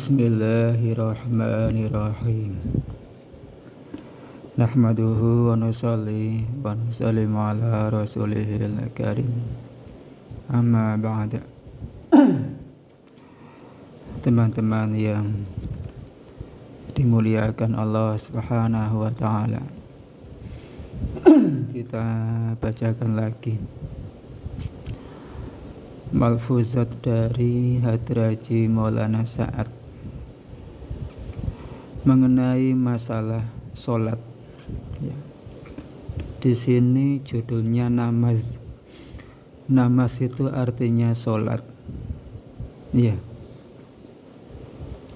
Bismillahirrahmanirrahim. Nahmaduhu wa nusalli wa nusallimu ala rasulihil karim. Amma ba'da. Teman-teman yang dimuliakan Allah Subhanahu wa taala. Kita bacakan lagi malfuzat dari Hadraji Maulana Sa'ad mengenai masalah sholat. Ya. Di sini judulnya namaz. Namaz itu artinya sholat. Ya.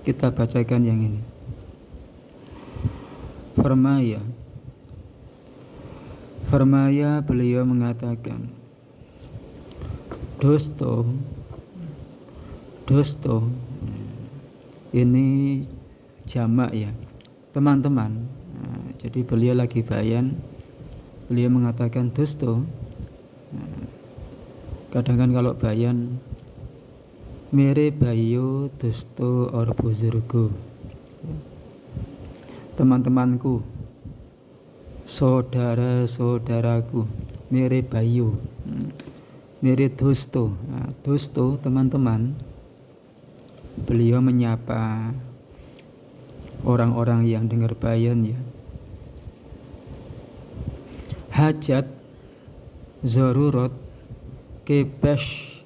Kita bacakan yang ini. Firmaya beliau mengatakan, Dosto ini jamak ya, teman-teman. Jadi beliau lagi bayan, beliau mengatakan dosto. Kadang kan kalau bayan mere bayo dosto or buzurgo, teman-temanku, saudara-saudaraku, mere bayo, mere dosto. Dosto teman-teman. Beliau menyapa orang-orang yang dengar bayan ya. Hajat zarurat kepesh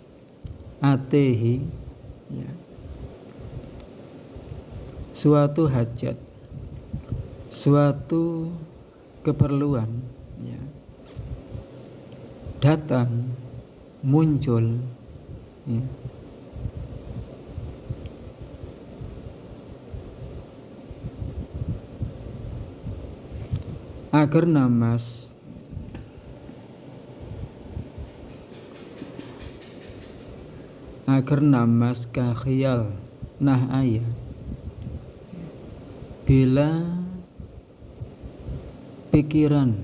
atehi ya. Suatu hajat, suatu keperluan ya, datang, muncul ya. Agar namas kakhiyal nah ayah bila pikiran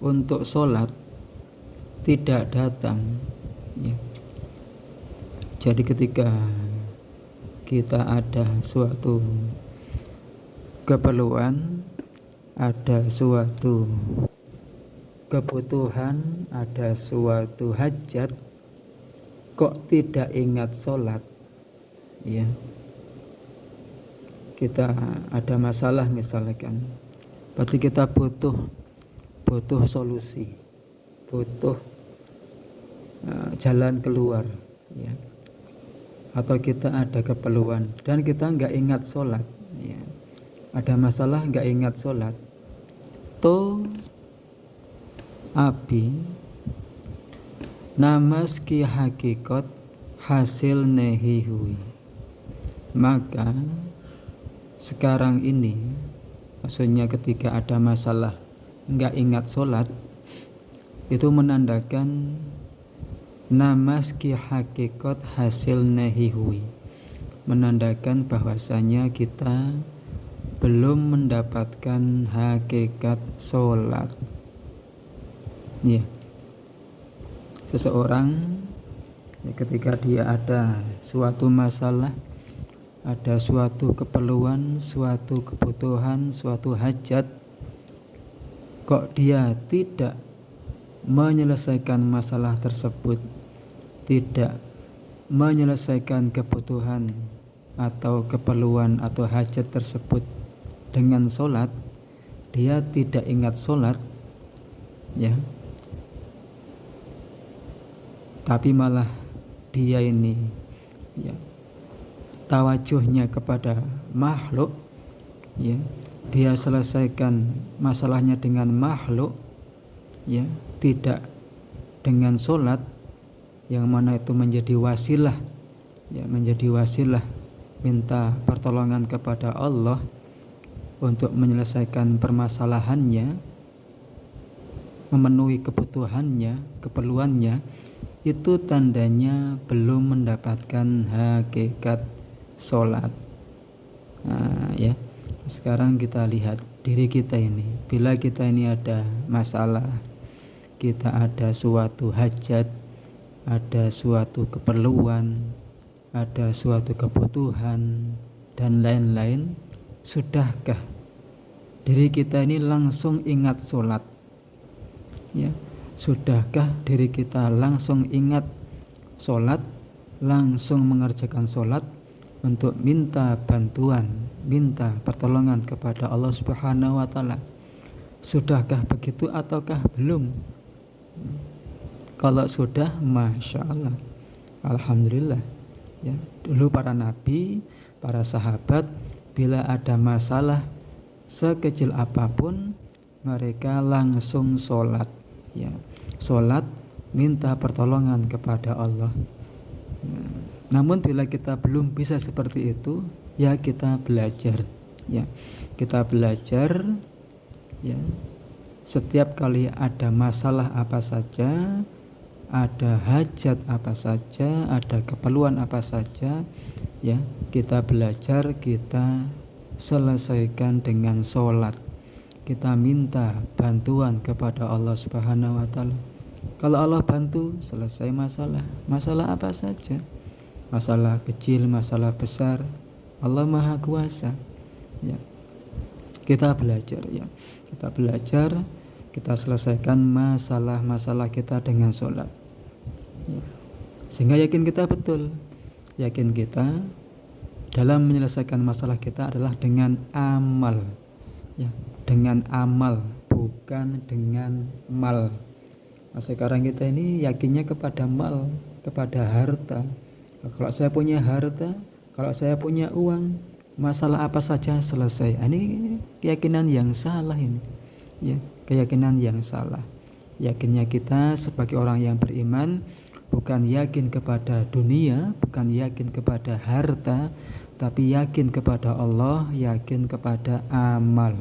untuk sholat tidak datang ya. Jadi ketika kita ada suatu keperluan, ada suatu kebutuhan, ada suatu hajat, kok tidak ingat sholat ya. Kita ada masalah misalkan, berarti kita butuh solusi, butuh jalan keluar ya. Atau kita ada keperluan dan kita nggak ingat sholat ya. Ada masalah nggak ingat sholat, to abi namas ki hakikat hasil nehihui. Maka sekarang ini, maksudnya ketika ada masalah nggak ingat sholat, itu menandakan namas ki hakikat hasil nehihui, menandakan bahwasanya kita belum mendapatkan hakikat sholat ya. Seseorang ya, ketika dia ada suatu masalah, ada suatu keperluan, suatu kebutuhan, suatu hajat, kok dia tidak menyelesaikan masalah tersebut, tidak menyelesaikan kebutuhan atau keperluan atau hajat tersebut dengan sholat, dia tidak ingat sholat ya, tapi malah dia ini ya, tawajuhnya kepada makhluk ya, dia selesaikan masalahnya dengan makhluk ya, tidak dengan sholat, yang mana itu menjadi wasilah ya, menjadi wasilah minta pertolongan kepada Allah untuk menyelesaikan permasalahannya, memenuhi kebutuhannya, keperluannya, itu tandanya belum mendapatkan hakikat sholat. Ya. Sekarang kita lihat diri kita ini. Bila kita ini ada masalah, kita ada suatu hajat, ada suatu keperluan, ada suatu kebutuhan, dan lain-lain. Sudahkah diri kita ini langsung ingat sholat? Ya, sudahkah diri kita langsung ingat sholat, langsung mengerjakan sholat untuk minta bantuan, minta pertolongan kepada Allah Subhanahu wa Ta'ala? Sudahkah begitu ataukah belum? Kalau sudah, masya Allah, alhamdulillah. Ya, dulu para nabi, para sahabat, bila ada masalah sekecil apapun, mereka langsung sholat. Ya, sholat minta pertolongan kepada Allah. Ya, namun bila kita belum bisa seperti itu, ya kita belajar. Ya, kita belajar. Ya, setiap kali ada masalah apa saja, ada hajat apa saja, ada keperluan apa saja, ya kita belajar, kita selesaikan dengan sholat. Kita minta bantuan kepada Allah Subhanahu wa Ta'ala. Kalau Allah bantu, selesai masalah. Masalah apa saja, masalah kecil, masalah besar, Allah Maha Kuasa. Ya, kita belajar, ya kita belajar, kita selesaikan masalah-masalah kita dengan sholat. Ya, sehingga yakin kita betul, yakin kita dalam menyelesaikan masalah kita adalah dengan amal. Ya, dengan amal, bukan dengan mal. Nah, sekarang kita ini yakinnya kepada mal, kepada harta. Kalau saya punya harta, kalau saya punya uang, masalah apa saja selesai. Ini keyakinan yang salah ini. Ya, keyakinan yang salah. Yakinnya kita sebagai orang yang beriman bukan yakin kepada dunia, bukan yakin kepada harta, tapi yakin kepada Allah, yakin kepada amal.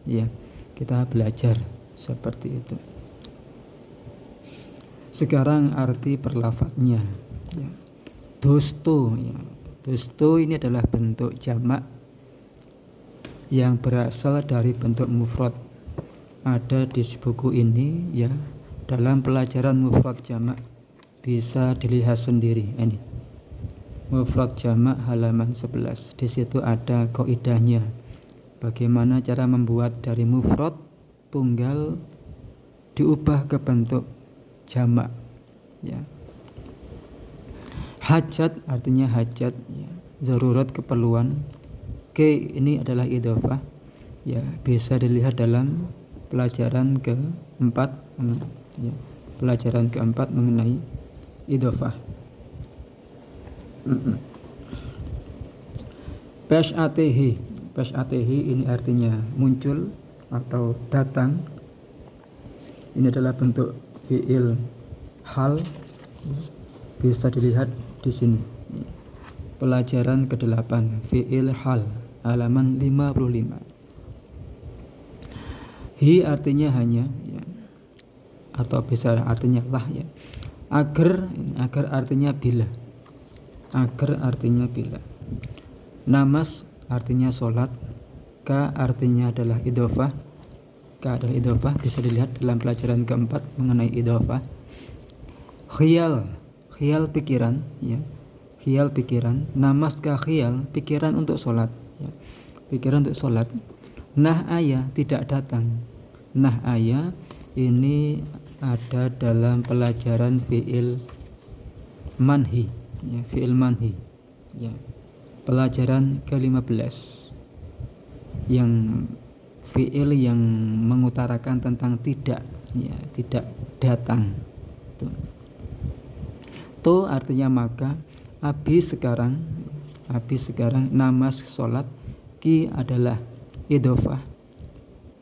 Ya, kita belajar seperti itu. Sekarang arti perlafadznya. Ya. Dustu, ya. Dustu ini adalah bentuk jamak yang berasal dari bentuk mufrad. Ada di buku ini, ya, dalam pelajaran mufrad jamak, bisa dilihat sendiri. Ini mufrad jamak halaman 11. Di situ ada kaidahnya, bagaimana cara membuat dari mufrad tunggal diubah ke bentuk jamak. Ya. Hajat artinya hajat, ya. Zarurat keperluan. Ini adalah idhofah. Ya, bisa dilihat dalam pelajaran keempat, ya, pelajaran keempat mengenai idhofah. Pes'atihi ini artinya muncul atau datang. Ini adalah bentuk fi'il hal, bisa dilihat di sini. Pelajaran ke-8, fi'il hal, halaman 55. Hi artinya hanya, ya, atau bisa artinya lah, ya. Agar artinya bila. Agar artinya bila. Namas artinya sholat. Ka artinya adalah idhofah. Ka adalah idhofah, bisa dilihat dalam pelajaran keempat mengenai idhofah. Khiyal pikiran, ya. Khiyal pikiran. Namas ka khiyal, pikiran untuk sholat, ya. Pikiran untuk sholat. Nah ayah tidak datang. Nah ayah ini ada dalam pelajaran fi'il manhi, ya, fi'il manhi, ya. Pelajaran ke-15 yang fi'il yang mengutarakan tentang tidak, ya, tidak datang. To artinya maka, abi sekarang, namas sholat, ki adalah idhofah,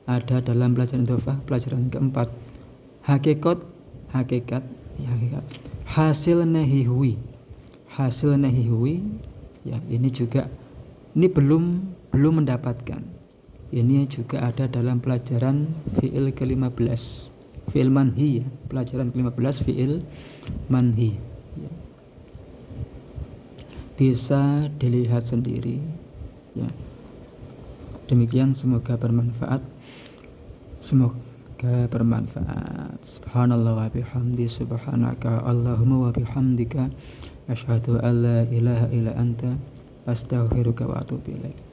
ada dalam pelajaran idhofah pelajaran keempat. Hakikat, ya, hakikat. Hasil nahihui, ya, ini juga, ini belum mendapatkan. Ini juga ada dalam pelajaran fi'il ke-15, fi'il manhi, ya. Pelajaran ke-15 fi'il manhi, ya. Bisa dilihat sendiri, ya. Demikian, semoga bermanfaat. Subhanallah wa bihamdi, subhanaka Allahumma wa bihamdika, asyhadu an la ilaha illa anta, Astaghfiruka wa atubu ilaik.